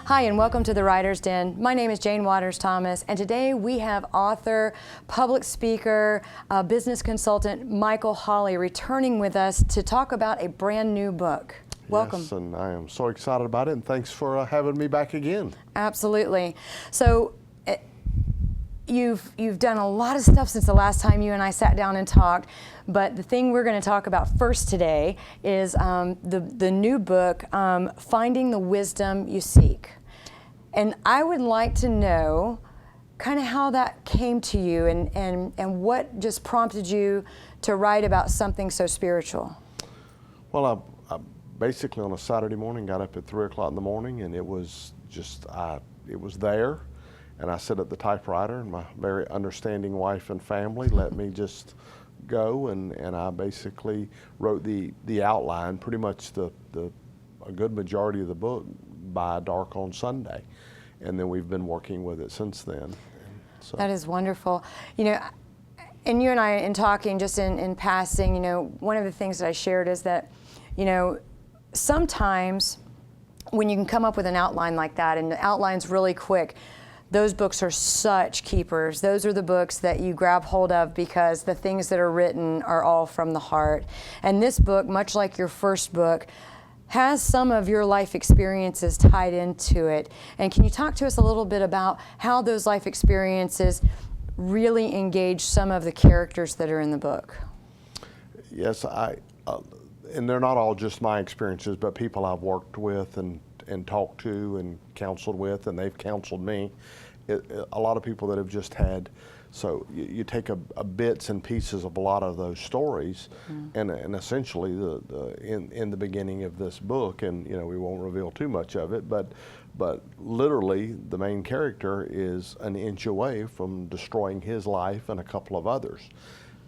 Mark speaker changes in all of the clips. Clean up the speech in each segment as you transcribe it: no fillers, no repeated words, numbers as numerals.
Speaker 1: Hi, and welcome to the Writer's Den. My name is Jane Waters Thomas, and today we have author, public speaker, business consultant Michael Holley returning with us to talk about a brand new book. Welcome.
Speaker 2: Yes, and I am so excited about it, and thanks for having me back again.
Speaker 1: Absolutely. So, You've done a lot of stuff since the last time you and I sat down and talked, but the thing we're going to talk about first today is the new book, Finding the Wisdom You Seek. And I would like to know kind of how that came to you and what just prompted you to write about something so spiritual.
Speaker 2: Well, I basically on a Saturday morning got up at 3 o'clock in the morning, and it was just, it was there. And I sit at the typewriter, and my very understanding wife and family let me just go, and I basically wrote the outline, pretty much a good majority of the book by dark on Sunday. And then we've been working with it since then. So.
Speaker 1: That is wonderful. You know, and you and I, in talking just in passing, you know, one of the things that I shared is that, you know, sometimes when you can come up with an outline like that, and the outline's really quick, those books are such keepers. Those are the books that you grab hold of because the things that are written are all from the heart. And this book, much like your first book, has some of your life experiences tied into it. And can you talk to us a little bit about how those life experiences really engage some of the characters that are in the book?
Speaker 2: Yes, and they're not all just my experiences, but people I've worked with and talked to and counseled with, and they've counseled me. A lot of people that have just had, so you take a bits and pieces of a lot of those stories, and essentially in the beginning of this book, and you know we won't reveal too much of it, but literally the main character is an inch away from destroying his life and a couple of others,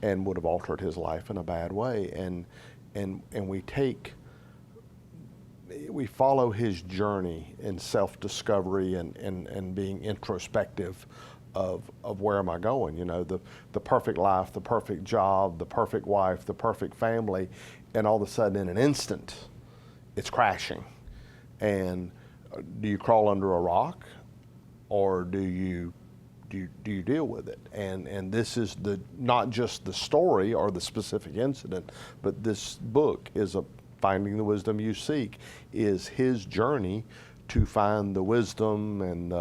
Speaker 2: and would have altered his life in a bad way, and we follow his journey in self-discovery and being introspective of where am I going, you know, the perfect life, the perfect job, the perfect wife, the perfect family, and all of a sudden in an instant it's crashing. And do you crawl under a rock, or do you deal with it? And this is not just the story or the specific incident, but this book is Finding the Wisdom You Seek is his journey to find the wisdom and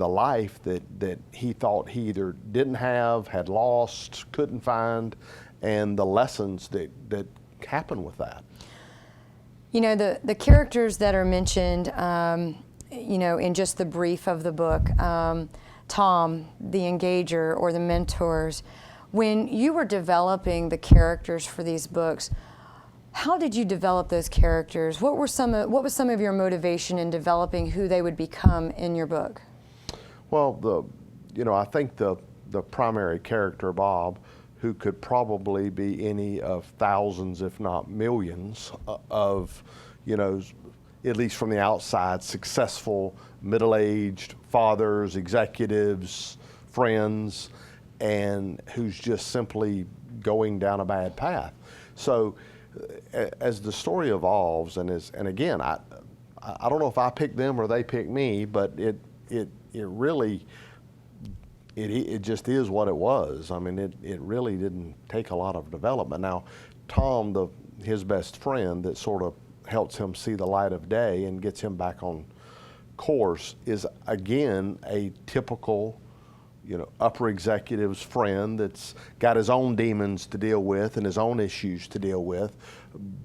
Speaker 2: the life that he thought he either didn't have, had lost, couldn't find, and the lessons that happen with that.
Speaker 1: You know, the characters that are mentioned, you know, in just the brief of the book, Tom, the engager, or the mentors, when you were developing the characters for these books, how did you develop those characters? What was some of your motivation in developing who they would become in your book?
Speaker 2: Well, I think the primary character, Bob, who could probably be any of thousands, if not millions, of, you know, at least from the outside, successful middle-aged fathers, executives, friends, and who's just simply going down a bad path. So as the story evolves, and again, I don't know if I picked them or they picked me, but it really just is what it was. I mean, it really didn't take a lot of development. Now, Tom, his best friend that sort of helps him see the light of day and gets him back on course, is again a typical, you know, upper executive's friend that's got his own demons to deal with and his own issues to deal with,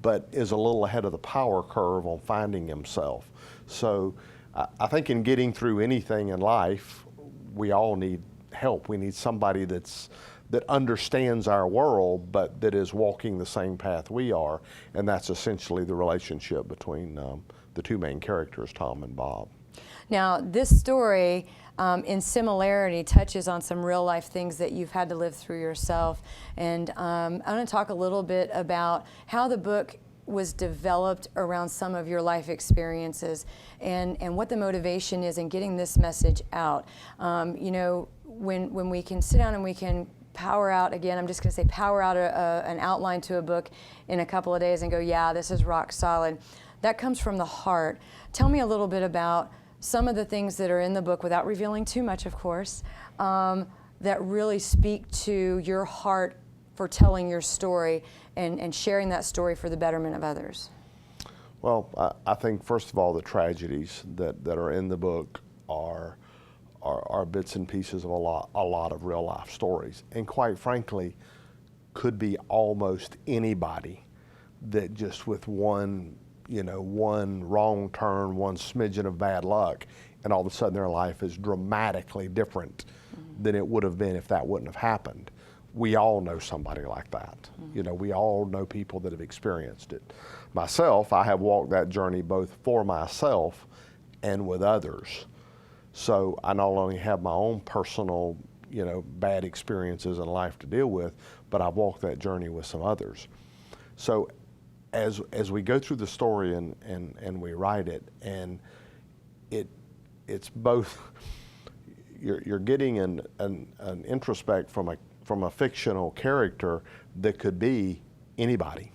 Speaker 2: but is a little ahead of the power curve on finding himself. So I think in getting through anything in life, we all need help. We need somebody that understands our world, but that is walking the same path we are, and that's essentially the relationship between the two main characters, Tom and Bob.
Speaker 1: Now, this story, in similarity, touches on some real life things that you've had to live through yourself. And I want to talk a little bit about how the book was developed around some of your life experiences and what the motivation is in getting this message out. You know, when we can sit down and we can power out, again, I'm just going to say power out an outline to a book in a couple of days and go, yeah, this is rock solid. That comes from the heart. Tell me a little bit about some of the things that are in the book, without revealing too much, of course, that really speak to your heart for telling your story and sharing that story for the betterment of others?
Speaker 2: Well, I think, first of all, the tragedies that are in the book are bits and pieces of a lot of real life stories, and quite frankly, could be almost anybody that just with one wrong turn, one smidgen of bad luck, and all of a sudden their life is dramatically different than it would have been if that wouldn't have happened. We all know somebody like that. We all know people that have experienced it. Myself, I have walked that journey both for myself and with others. So I not only have my own personal, bad experiences in life to deal with, but I've walked that journey with some others. So as we go through the story and we write it, and it's both, you're getting an introspect from a fictional character that could be anybody.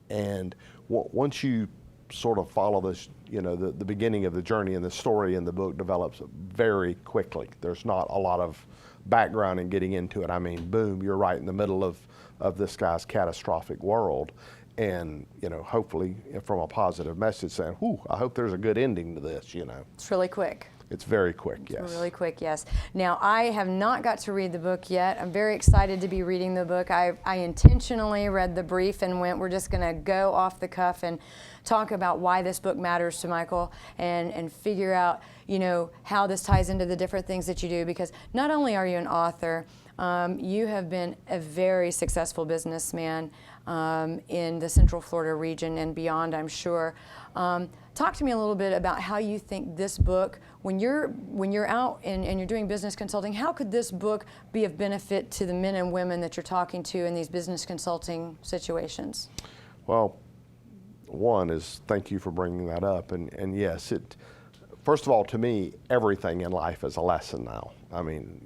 Speaker 2: And once you sort of follow this, the beginning of the journey, and the story in the book develops very quickly. There's not a lot of background in getting into it. I mean, boom, you're right in the middle of this guy's catastrophic world. And, hopefully from a positive message saying, whew, I hope there's a good ending to this,
Speaker 1: It's really quick.
Speaker 2: It's very quick, yes.
Speaker 1: It's really quick, yes. Now, I have not got to read the book yet. I'm very excited to be reading the book. I intentionally read the brief and we're just going to go off the cuff and talk about why this book matters to Michael and figure out, how this ties into the different things that you do. Because not only are you an author, you have been a very successful businessman in the Central Florida region and beyond, I'm sure. Talk to me a little bit about how you think this book, when you're out and you're doing business consulting, how could this book be of benefit to the men and women that you're talking to in these business consulting situations?
Speaker 2: Well, one is, thank you for bringing that up. And yes, first of all, to me, everything in life is a lesson now. I mean,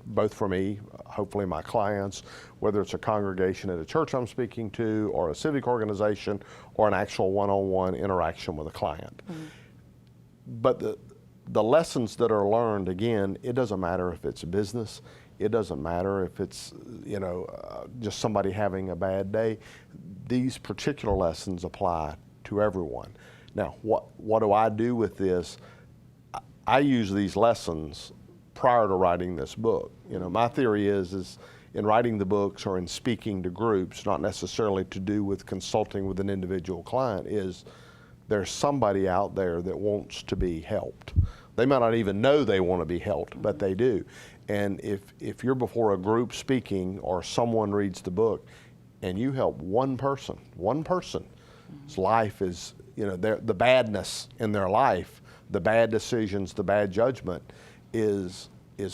Speaker 2: both for me, hopefully my clients, whether it's a congregation at a church I'm speaking to, or a civic organization, or an actual one-on-one interaction with a client. But the lessons that are learned, again, it doesn't matter if it's business, it doesn't matter if it's, just somebody having a bad day. These particular lessons apply to everyone. Now, what do I do with this? I use these lessons prior to writing this book. My theory is in writing the books or in speaking to groups, not necessarily to do with consulting with an individual client, is there's somebody out there that wants to be helped. They might not even know they want to be helped, but they do. And if you're before a group speaking, or someone reads the book and you help one person's life is, the badness in their life, the bad decisions, the bad judgment is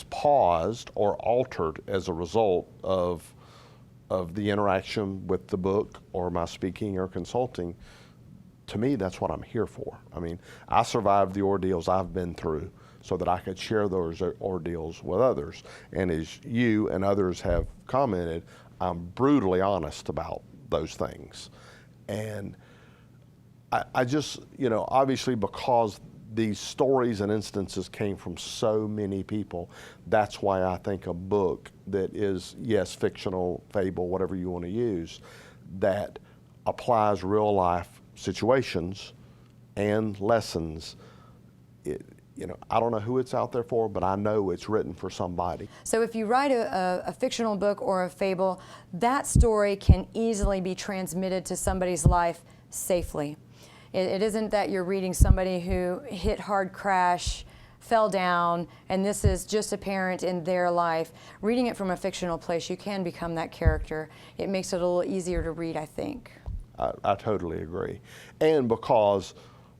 Speaker 2: paused or altered as a result of the interaction with the book or my speaking or consulting. To me, that's what I'm here for. I mean, I survived the ordeals I've been through so that I could share those ordeals with others. And as you and others have commented, I'm brutally honest about those things. And I just, obviously because these stories and instances came from so many people, that's why I think a book that is, yes, fictional, fable, whatever you want to use, that applies real life situations and lessons, I don't know who it's out there for, but I know it's written for somebody.
Speaker 1: So if you write a fictional book or a fable, that story can easily be transmitted to somebody's life safely. It isn't that you're reading somebody who hit hard crash, fell down, and this is just apparent in their life. Reading it from a fictional place, you can become that character. It makes it a little easier to read, I think.
Speaker 2: I totally agree. And because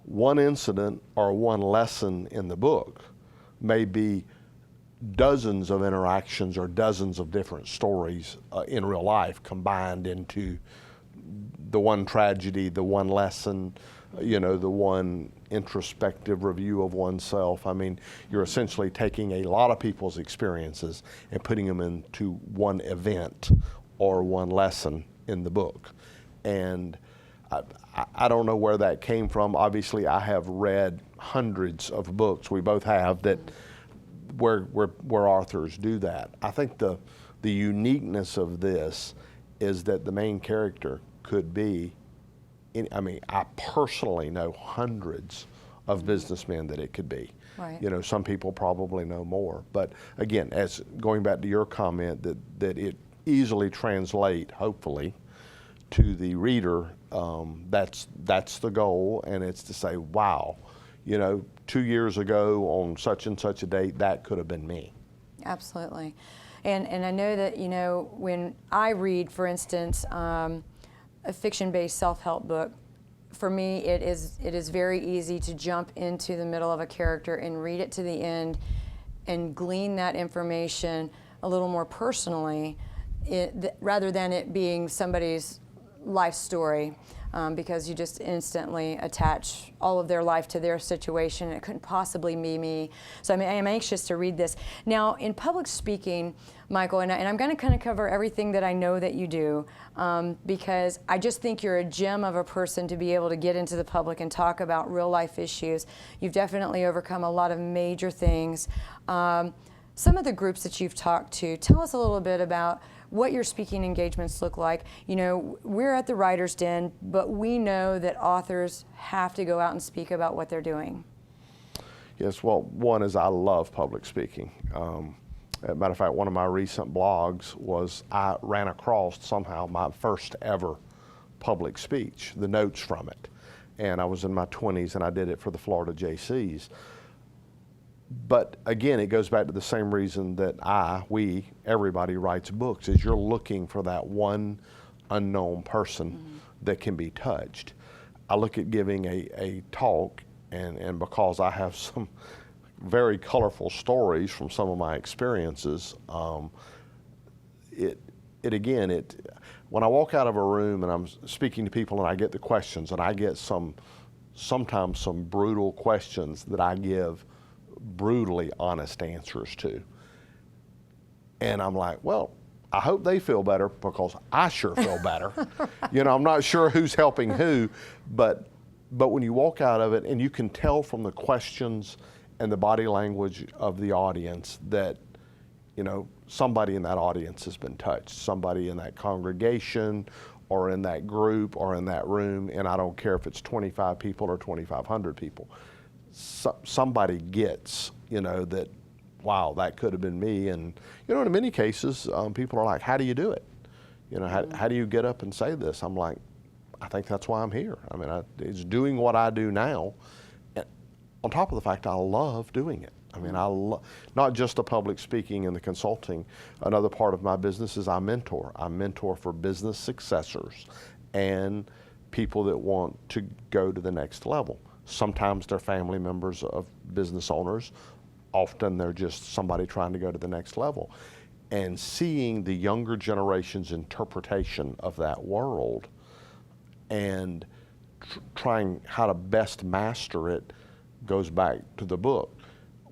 Speaker 2: one incident or one lesson in the book may be dozens of interactions or dozens of different stories in real life combined into the one tragedy, the one lesson, the one introspective review of oneself. I mean, you're essentially taking a lot of people's experiences and putting them into one event or one lesson in the book. And I don't know where that came from. Obviously, I have read hundreds of books. We both have that where authors do that. I think the uniqueness of this is that the main character could be, I personally know hundreds of businessmen that it could be.
Speaker 1: Right.
Speaker 2: You know, some people probably know more. But again, as going back to your comment that it easily translate, hopefully, to the reader, that's the goal, and it's to say, wow, you know, 2 years ago on such and such a date, that could have been me.
Speaker 1: Absolutely. And I know that, you know, when I read, for instance, a fiction-based self-help book, for me, it is very easy to jump into the middle of a character and read it to the end and glean that information a little more personally, rather than it being somebody's life story, because you just instantly attach all of their life to their situation. It couldn't possibly be me. So I am anxious to read this. Now, in public speaking, Michael, and I'm going to kind of cover everything that I know that you do, because I just think you're a gem of a person to be able to get into the public and talk about real life issues. You've definitely overcome a lot of major things. Some of the groups that you've talked to, tell us a little bit about what your speaking engagements look like. You know, we're at the Writer's Den, but we know that authors have to go out and speak about what they're doing.
Speaker 2: Yes, well, one is I love public speaking. As a matter of fact, one of my recent blogs was I ran across somehow my first ever public speech, the notes from it. And I was in my 20s and I did it for the Florida JCs. But again, it goes back to the same reason that everybody writes books, is you're looking for that one unknown person that can be touched. I look at giving a talk, and because I have some very colorful stories from some of my experiences, when I walk out of a room and I'm speaking to people and I get the questions, and I get sometimes some brutal questions that I give brutally honest answers to. And I'm like, well, I hope they feel better, because I sure feel better. You know, I'm not sure who's helping who, but when you walk out of it and you can tell from the questions and the body language of the audience that, you know, somebody in that audience has been touched, somebody in that congregation or in that group or in that room, and I don't care if it's 25 people or 2,500 people. Somebody gets, you know, that, wow, that could have been me. And, you know, in many cases, people are like, how do you do it? You know, how do you get up and say this? I'm like, I think that's why I'm here. I mean, it's doing what I do now. And on top of the fact, I love doing it. I mean, not just the public speaking and the consulting. Another part of my business is I mentor. I mentor for business successors and people that want to go to the next level. Sometimes they're family members of business owners. Often they're just somebody trying to go to the next level. And seeing the younger generation's interpretation of that world and trying how to best master it goes back to the book.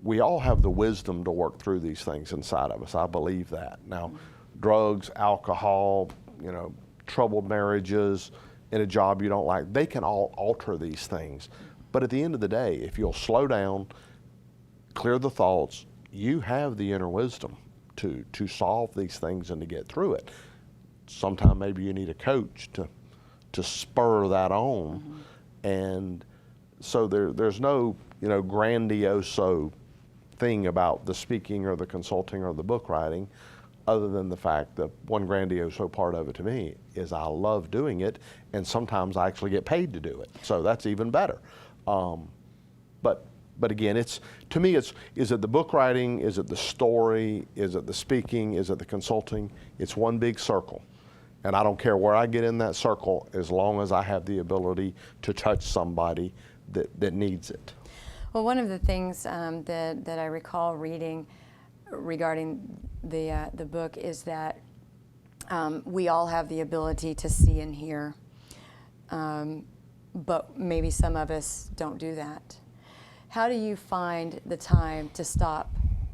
Speaker 2: We all have the wisdom to work through these things inside of us. I believe that. Now, drugs, alcohol, you know, troubled marriages, in a job you don't like, they can all alter these things. But at the end of the day, if you'll slow down, clear the thoughts, you have the inner wisdom to solve these things and to get through it. Sometimes maybe you need a coach to spur that on. And so there's no, you know, grandiose thing about the speaking or the consulting or the book writing, other than the fact that one grandiose part of it to me is I love doing it, and sometimes I actually get paid to do it. So that's even better. But again, to me, is it the book writing? Is it the story? Is it the speaking? Is it the consulting? It's one big circle. And I don't care where I get in that circle, as long as I have the ability to touch somebody that needs it.
Speaker 1: Well, one of the things that I recall reading regarding the book is that we all have the ability to see and hear, but maybe some of us don't do that. How do you find the time to stop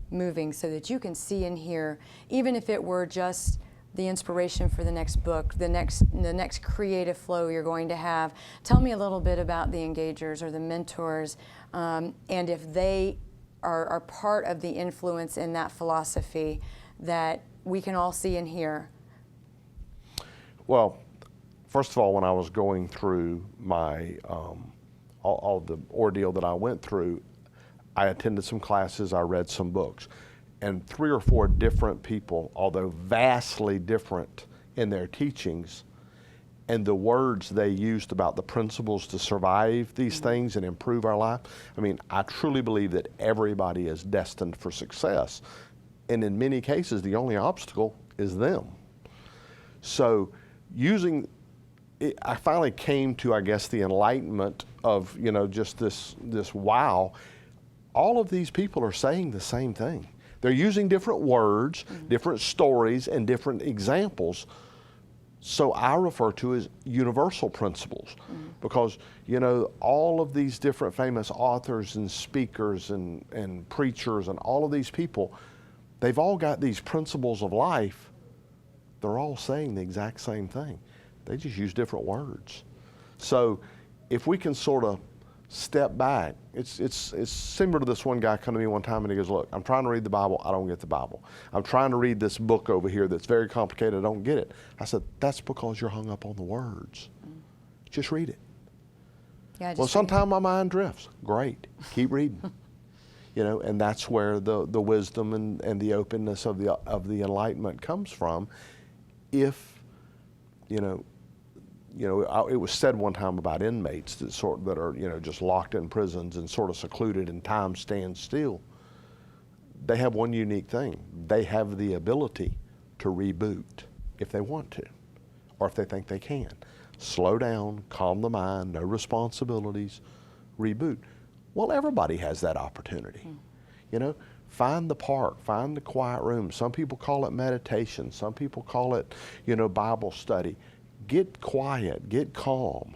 Speaker 1: moving so that you can see and hear, even if it were just the inspiration for the next book, the next creative flow you're going to have. Tell me a little bit about the engagers or the mentors, and if they are part of the influence in that philosophy that we can all see and hear.
Speaker 2: Well, first of all, when I was going through my all the ordeal that I went through, I attended some classes, I read some books, and 3 or 4 different people, although vastly different in their teachings, and the words they used about the principles to survive these things and improve our life. I mean, I truly believe that everybody is destined for success. And in many cases, the only obstacle is them. So I finally came to, I guess, the enlightenment of, just this wow. All of these people are saying the same thing. They're using different words, different stories, and different examples. So I refer to as universal principles, because all of these different famous authors and speakers and preachers and all of these people, they've all got these principles of life. They're all saying the exact same thing. They just use different words. So if we can sort of step back, it's similar to this one guy come to me one time and he goes, look, I'm trying to read the Bible, I don't get the Bible. I'm trying to read this book over here that's very complicated, I don't get it. I said, that's because you're hung up on the words. Just read it.
Speaker 1: Yeah,
Speaker 2: well, sometimes my mind drifts. Great, keep reading. And that's where the wisdom and the openness of the enlightenment comes from. If, it was said one time about inmates that are, just locked in prisons and sort of secluded and time stands still. They have one unique thing. They have the ability to reboot if they want to, or if they think they can. Slow down, calm the mind, no responsibilities, reboot. Well, everybody has that opportunity. Find the park, find the quiet room. Some people call it meditation. Some people call it, Bible study. Get quiet, get calm,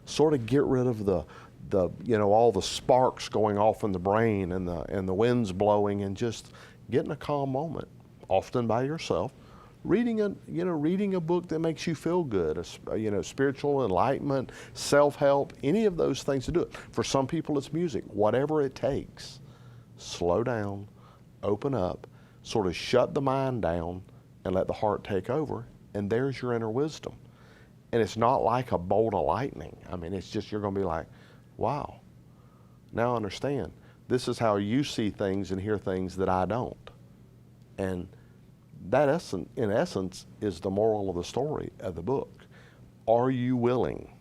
Speaker 2: sort of get rid of the all the sparks going off in the brain and the winds blowing, and just get in a calm moment, often by yourself, reading a book that makes you feel good, spiritual enlightenment, self-help, any of those things to do it. For some people it's music, whatever it takes. Slow down, open up, sort of shut the mind down and let the heart take over, and there's your inner wisdom. And it's not like a bolt of lightning. I mean, it's just, you're going to be like, wow, now I understand. This is how you see things and hear things that I don't. And that, in essence, is the moral of the story of the book. Are you willing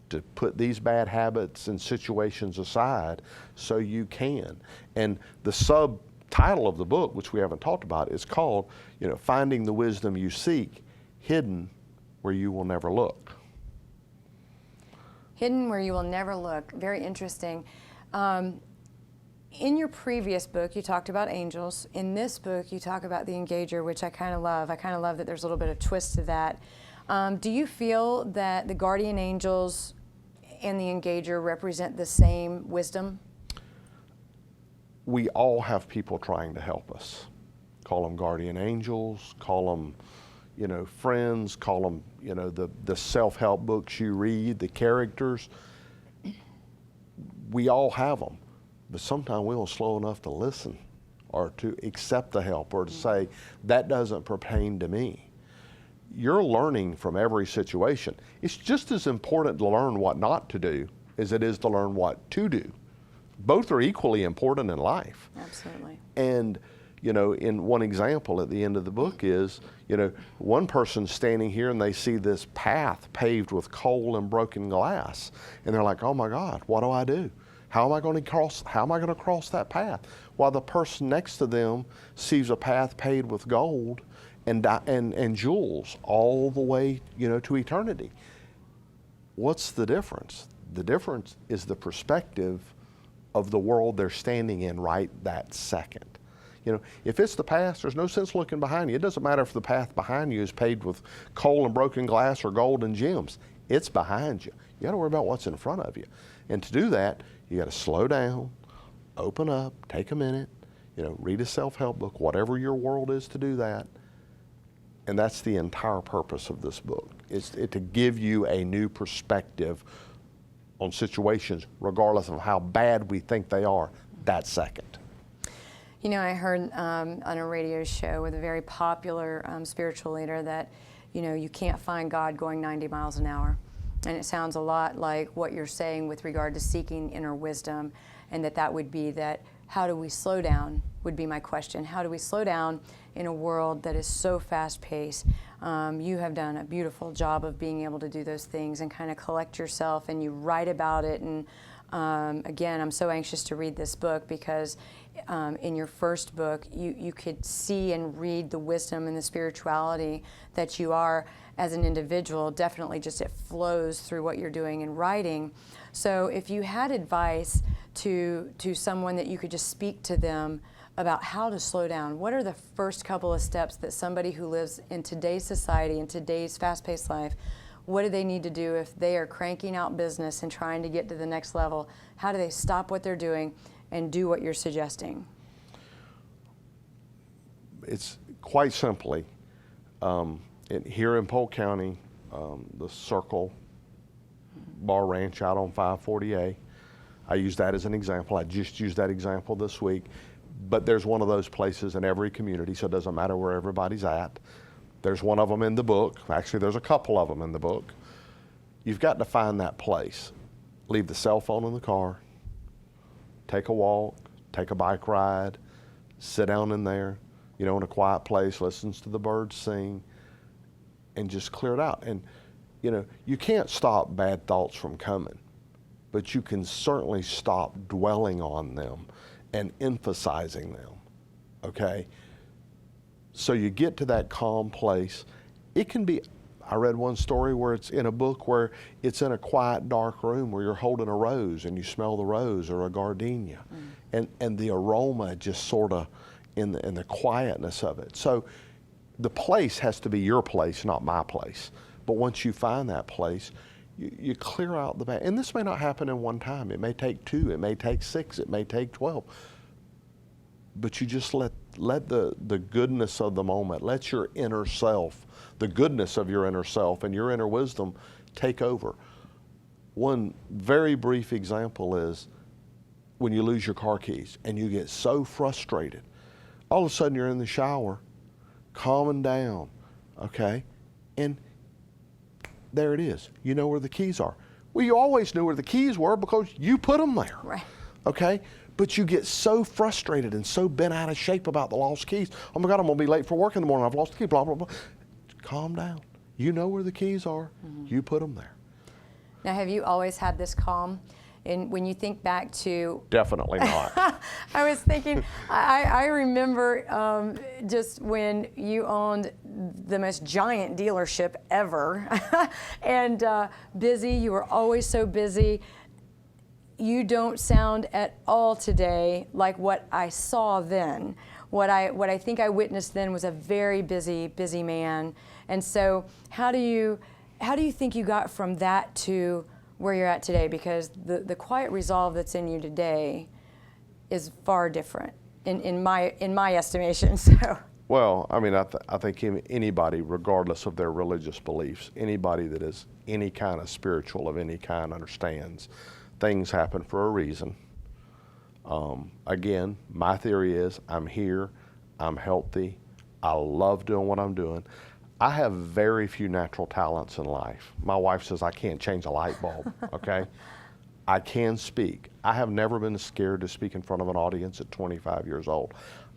Speaker 2: to put these bad habits and situations aside so you can? And the subtitle of the book, which we haven't talked about, is called, Finding the Wisdom You Seek, Hidden Where You Will Never Look.
Speaker 1: Hidden Where You Will Never Look. Very interesting. In your previous book, you talked about angels. In this book, you talk about the engager, which I kind of love. I kind of love that there's a little bit of twist to that. Do you feel that the guardian angels and the engager represent the same wisdom?
Speaker 2: We all have people trying to help us. Call them guardian angels, call them friends, call them, the self-help books you read, the characters. We all have them, but sometimes we don't slow enough to listen or to accept the help or to say, that doesn't pertain to me. You're learning from every situation. It's just as important to learn what not to do as it is to learn what to do. Both are equally important in life.
Speaker 1: Absolutely.
Speaker 2: And in one example at the end of the book is, one person standing here and they see this path paved with coal and broken glass. And they're like, oh my God, what do I do? How am I going to cross that path? While the person next to them sees a path paved with gold and jewels all the way, to eternity. What's the difference? The difference is the perspective of the world they're standing in right that second. If it's the past, there's no sense looking behind you. It doesn't matter if the path behind you is paved with coal and broken glass or gold and gems. It's behind you. You got to worry about what's in front of you. And to do that, you got to slow down, open up, take a minute, read a self-help book, whatever your world is to do that, And that's the entire purpose of this book, is to give you a new perspective on situations, regardless of how bad we think they are, that second.
Speaker 1: You know, I heard on a radio show with a very popular spiritual leader that, you know, you can't find God going 90 miles an hour. And it sounds a lot like what you're saying with regard to seeking inner wisdom, and that would be that, how do we slow down, would be my question. How do we slow down in a world that is so fast-paced? You have done a beautiful job of being able to do those things and kind of collect yourself, and you write about it. And again, I'm so anxious to read this book because in your first book, you could see and read the wisdom and the spirituality that you are as an individual. Definitely just it flows through what you're doing in writing. So if you had advice to someone that you could just speak to them about how to slow down, what are the first couple of steps that somebody who lives in today's society, in today's fast-paced life, what do they need to do if they are cranking out business and trying to get to the next level? How do they stop what they're doing and do what you're suggesting?
Speaker 2: It's quite simply, here in Polk County, the Circle Bar Ranch out on 540A, I use that as an example. I just used that example this week. But there's one of those places in every community, so it doesn't matter where everybody's at. There's one of them in the book. Actually, there's a couple of them in the book. You've got to find that place. Leave the cell phone in the car. Take a walk. Take a bike ride. Sit down in there, you know, in a quiet place. Listens to the birds sing. And just clear it out. And, you know, you can't stop bad thoughts from coming, but you can certainly stop dwelling on them and emphasizing them, okay? So you get to that calm place. It can be, I read one story where it's in a book where it's in a quiet, dark room where you're holding a rose and you smell the rose or a gardenia. And the aroma just sort of in the quietness of it. So the place has to be your place, not my place. But once you find that place, you clear out the bad. And this may not happen in one time. It may take 2, it may take 6, it may take 12. But you just let the goodness of the moment, let your inner self, the goodness of your inner self and your inner wisdom take over. One very brief example is when you lose your car keys and you get so frustrated. All of a sudden you're in the shower, calming down, okay? And there it is. You know where the keys are. Well, you always knew where the keys were because you put them there.
Speaker 1: Right.
Speaker 2: Okay? But you get so frustrated and so bent out of shape about the lost keys. Oh my God, I'm going to be late for work in the morning. I've lost the key, blah, blah, blah. Calm down. You know where the keys are. You put them there.
Speaker 1: Now, have you always had this calm? And when you think back to...
Speaker 2: Definitely not.
Speaker 1: I was thinking, I remember just when you owned the most giant dealership ever and busy, you were always so busy. You don't sound at all today like what I saw then. What I think I witnessed then was a very busy man. And so how do you think you got from that to where you're at today? Because the quiet resolve that's in you today is far different in my estimation. So.
Speaker 2: Well, I mean, I think anybody, regardless of their religious beliefs, anybody that is any kind of spiritual of any kind understands things happen for a reason. Again, my theory is I'm here, I'm healthy, I love doing what I'm doing. I have very few natural talents in life. My wife says I can't change a light bulb, okay? I can speak. I have never been scared to speak in front of an audience at 25 years old.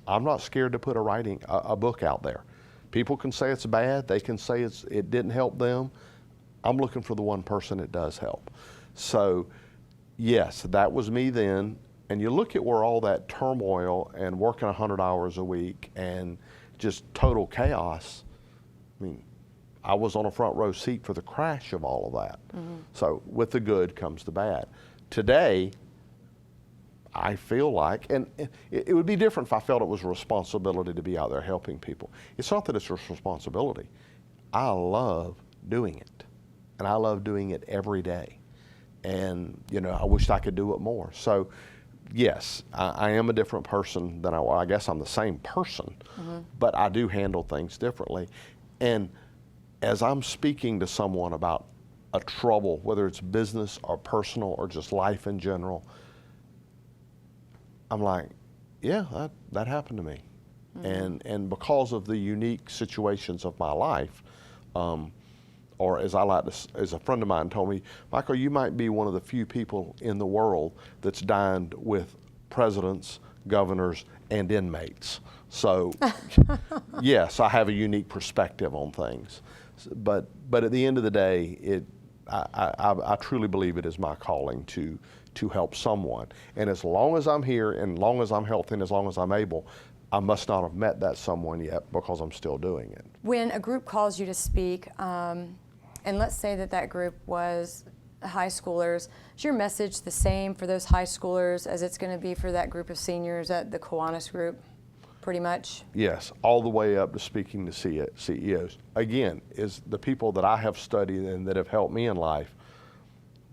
Speaker 2: I'm not scared to put a book out there. People can say it's bad, they can say it didn't help them. I'm looking for the one person it does help. So yes, that was me then. And you look at where all that turmoil and working 100 hours a week and just total chaos, I mean, I was on a front row seat for the crash of all of that. So with the good comes the bad. Today, I feel like, and it would be different if I felt it was a responsibility to be out there helping people. It's not that it's a responsibility. I love doing it, and I love doing it every day. And, you know, I wished I could do it more. So, yes, I am a different person than I guess I'm the same person, but I do handle things differently. And as I'm speaking to someone about a trouble, whether it's business or personal or just life in general, I'm like, yeah, that happened to me. And because of the unique situations of my life, or as I like to, as a friend of mine told me, Michael, you might be one of the few people in the world that's dined with presidents, governors, and inmates. So, yes, I have a unique perspective on things. But at the end of the day, I truly believe it is my calling to help someone. And as long as I'm here, and as long as I'm healthy, and as long as I'm able, I must not have met that someone yet because I'm still doing it.
Speaker 1: When a group calls you to speak, and let's say that group was high schoolers, is your message the same for those high schoolers as it's going to be for that group of seniors at the Kiwanis group, pretty much?
Speaker 2: Yes, all the way up to speaking to CEOs. Again, is the people that I have studied and that have helped me in life,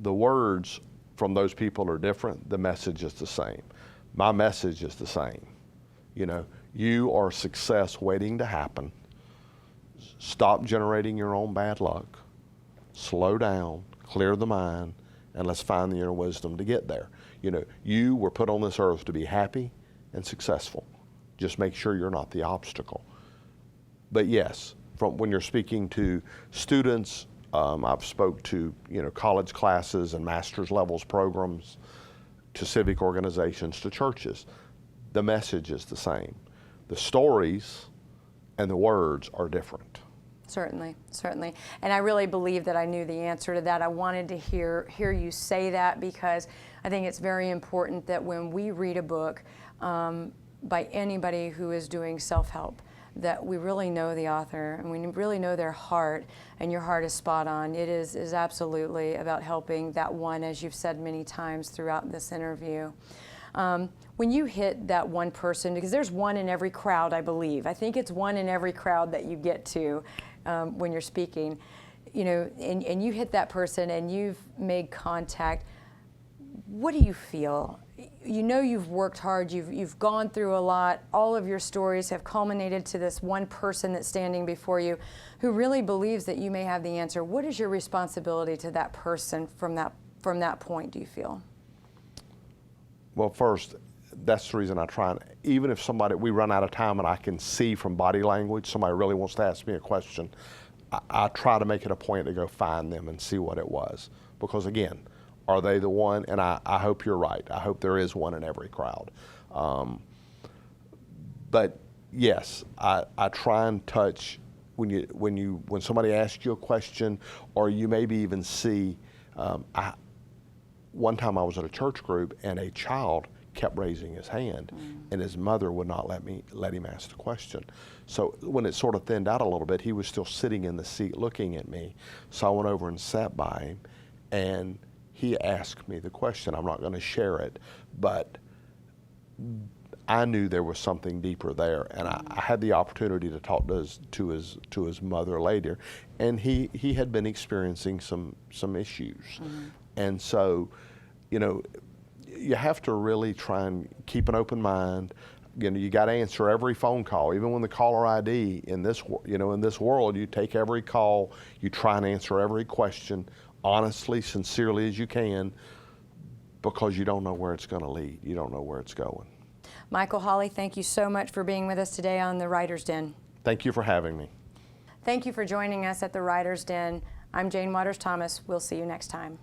Speaker 2: the words from those people are different, the message is the same. My message is the same. You know, you are success waiting to happen. Stop generating your own bad luck. Slow down, clear the mind, and let's find the inner wisdom to get there. You know, you were put on this earth to be happy and successful. Just make sure you're not the obstacle. But yes, from when you're speaking to students, I've spoke to, you know, college classes and master's levels programs, to civic organizations, to churches. The message is the same. The stories and the words are different.
Speaker 1: Certainly, certainly. And I really believe that I knew the answer to that. I wanted to hear you say that, because I think it's very important that when we read a book by anybody who is doing self-help, that we really know the author and we really know their heart, and your heart is spot on. It is absolutely about helping that one, as you've said many times throughout this interview. When you hit that one person, because there's one in every crowd, I believe. I think it's one in every crowd that you get to when you're speaking, you know, and you hit that person and you've made contact. What do you feel? You know you've worked hard, you've gone through a lot, all of your stories have culminated to this one person that's standing before you who really believes that you may have the answer. What is your responsibility to that person from that point, do you feel?
Speaker 2: Well, first, that's the reason I try, and even if we run out of time and I can see from body language, somebody really wants to ask me a question, I try to make it a point to go find them and see what it was. Because again, are they the one? And I hope you're right. I hope there is one in every crowd. But yes, I try and touch when somebody asks you a question, or you maybe even see. One time I was at a church group and a child kept raising his hand, and his mother would not let him ask the question. So when it sort of thinned out a little bit, he was still sitting in the seat looking at me. So I went over and sat by him, and he asked me the question. I'm not going to share it, but I knew there was something deeper there, and I had the opportunity to talk to his mother later, and he had been experiencing some issues, and so, you know, you have to really try and keep an open mind. You know, you got to answer every phone call, even when the caller ID in this world, you take every call, you try and answer every question honestly, sincerely as you can, because you don't know where it's going to lead. You don't know where it's going.
Speaker 1: Michael Holley, thank you so much for being with us today on The Writer's Den.
Speaker 2: Thank you for having me.
Speaker 1: Thank you for joining us at The Writer's Den. I'm Jane Waters Thomas. We'll see you next time.